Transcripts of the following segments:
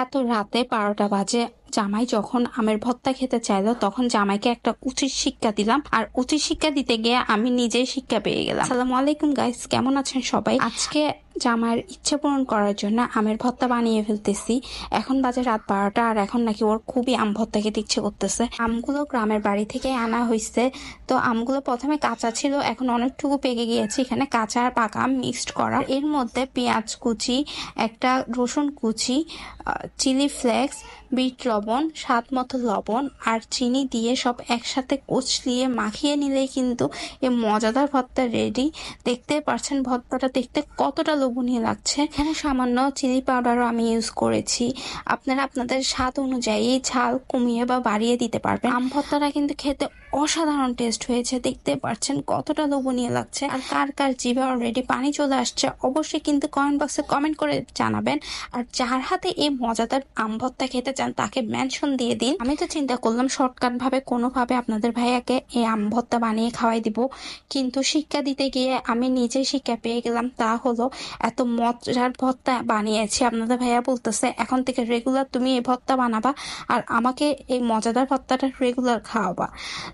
এত রাতে 12টা বাজে জামাই যখন আমের ভর্তা খেতে চাইলো তখন জামাইকে একটা উচিত শিক্ষা দিলাম, আর উচিত শিক্ষা দিতে গিয়ে আমি নিজেই শিক্ষা পেয়ে গেলাম। আসসালামু আলাইকুম গাইস, কেমন আছেন সবাই? আজকে জামাইয়ের ইচ্ছে পূরণ করার জন্য আমের ভর্তা বানিয়ে ফেলতেছি। এখন বাজে রাত 12টা, আর এখন নাকি ওর খুবই আম ভর্তা খেতে ইচ্ছে করতেছে। আমগুলো গ্রামের বাড়ি থেকে আনা হয়েছে, তো আমগুলো প্রথমে কাঁচা ছিল, এখন অনেকটুকু পেকে গিয়েছে। এখানে কাঁচা আর পাকা আম মিক্সড করা, এর মধ্যে পেঁয়াজ কুচি, একটা রসুন কুচি, চিলি ফ্লেক্স, বিট লবণ, স্বাদ মতো লবণ আর চিনি দিয়ে সব একসাথে কচলিয়ে মাখিয়ে নিলেই কিন্তু এই মজাদার ভর্তা রেডি। দেখতে পাচ্ছেন ভর্তাটা দেখতে কতটা লোভনীয় লাগছে। এখানে সামান্য চিলি পাউডারও আমি ইউজ করেছি। আপনারা আপনাদের স্বাদ অনুযায়ী ঝাল কমিয়ে বা বাড়িয়ে দিতে পারবেন। আম ভর্তাটা কিন্তু খেতে অসাধারণ টেস্ট হয়েছে, দেখতে পাচ্ছেন কতটা লোভনীয় লাগছে। আর কার কার জিভে অলরেডি পানি চলে আসছে অবশ্যই কিন্তু কমেন্ট বক্সে কমেন্ট করে জানাবেন। আর যার হাতে এই মজাদার আম ভর্তা খেতে চান তাকে মেনশন দিয়ে দিন। আমি তো চিন্তা করলাম শর্টকাট ভাবে কোনোভাবে আপনাদের ভাইয়াকে এই আম ভর্তা বানিয়ে খাওয়াই দিব, কিন্তু শিক্ষা দিতে গিয়ে আমি নিজে শিক্ষা পেয়ে গেলাম। তা হলো এত মজার ভর্তা বানিয়েছি, আপনাদের ভাইয়া বলতেছে এখন থেকে রেগুলার তুমি এই ভর্তা বানাবা আর আমাকে এই মজাদার ভর্তাটা রেগুলার খাওয়াবা।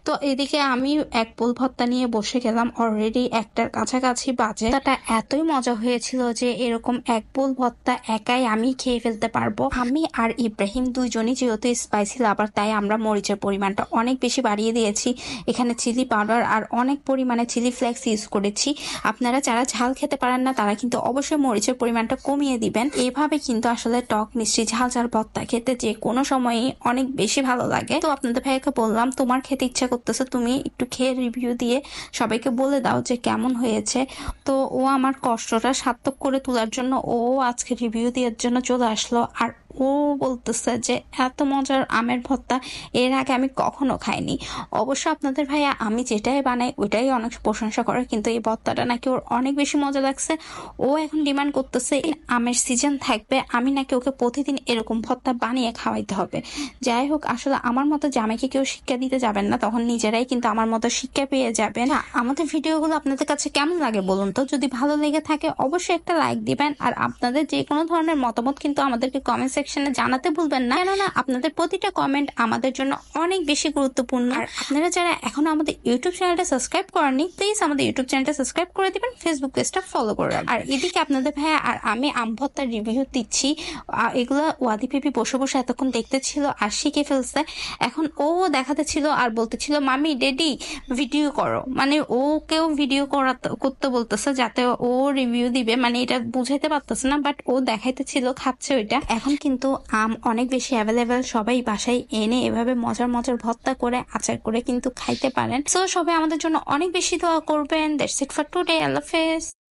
তো এদিকে আমি এক বোল ভর্তা নিয়ে বসে গেলাম। অলরেডি একটার কাছাকাছি বাজে। ভর্তাটা এতই মজা হয়েছিল যে এরকম এক বোল ভর্তা একাই আমি খেয়ে ফেলতে পারবো। আমি আর ইব্রাহিম দুইজনই যেহেতু স্পাইসি লাভার, তাই আমরা মরিচের পরিমাণটা অনেক বেশি বাড়িয়ে দিয়েছি। এখানে চিলি পাউডার আর অনেক পরিমাণে চিলি ফ্লেক্স ইউজ করেছি। আপনারা যারা ঝাল খেতে পারেন না তারা কিন্তু অবশ্যই মরিচের পরিমাণটা কমিয়ে দিবেন। এভাবে কিন্তু আসলে টক মিষ্টি ঝাল ঝাল ভর্তা খেতে যে কোনো সময়ই অনেক বেশি ভালো লাগে। তো আপনাদের ভাইয়াকে বললাম তোমার খেতে ইচ্ছা করতেছে, তুমি একটু খেয়ে রিভিউ দিয়ে সবাইকে বলে দাও যে কেমন হয়েছে। তো ও আমার কষ্টটা সার্থক করে তোলার জন্য ও আজকে রিভিউ দেওয়ার জন্য চলে আসলো। আর ও বলতেছে যে এত মজার আমের ভর্তা এর আগে আমি কখনো খাইনি। অবশ্য আপনাদের ভাইয়া আমি যেটাই বানাই ওইটাই অনেক প্রশংসা করে, কিন্তু এই ভর্তাটা নাকি ওর অনেক বেশি মজা লাগছে। ও এখন ডিমান্ড করতেছে আমের সিজন থাকবে আমি নাকি ওকে প্রতিদিন এরকম ভর্তা বানিয়ে খাওয়াইতে হবে। যাই হোক, আসলে আমার মতো জামাইকে কেউ শিক্ষা দিতে যাবেন না, তখন নিজেরাই কিন্তু আমার মতো শিক্ষা পেয়ে যাবেন। আমাদের ভিডিওগুলো আপনাদের কাছে কেমন লাগে বলুন তো? যদি ভালো লেগে থাকে অবশ্যই একটা লাইক দিবেন, আর আপনাদের যে কোনো ধরনের মতামত কিন্তু আমাদেরকে কমেন্ট সেকশনে জানাতে ভুলবেন না, কেননা আপনাদের প্রতিটা কমেন্ট আমাদের জন্য অনেক বেশি গুরুত্বপূর্ণ। আর আপনারা যারা এখনো আমাদের ইউটিউব চ্যানেলটা সাবস্ক্রাইব করেননি প্লিজ আমাদের ইউটিউব চ্যানেলটা সাবস্ক্রাইব করে দিবেন, ফেসবুক পেজটা ফলো করে রাখবেন। আর এদিকে আপনাদের ভাইয়া আর আমি আম ভর্তার রিভিউ দিচ্ছি। এগুলো ওয়াদি পেপি বসে বসে এতক্ষণ দেখতে ছিল আর শিখে ফেলছে। এখন ও দেখাতে ছিল আর বলতেছিল মামি ডেডি ভিডিও করো, মানে ওকেও ভিডিও করতে বলতেছে যাতে ও রিভিউ দিবে, মানে এটা বুঝাইতে পারতেছে না, বাট ও দেখাইতে ছিল খাচ্ছে ওইটা। এখন কিন্তু আম অনেক বেশি অ্যাভেলেবেল, সবাই বাসায় এনে এভাবে মজার মজার ভর্তা করে আচার করে কিন্তু খাইতে পারেন। সো সবাই আমাদের জন্য অনেক বেশি দোয়া করবেন। That's it for today. আল্লাহ হাফেজ।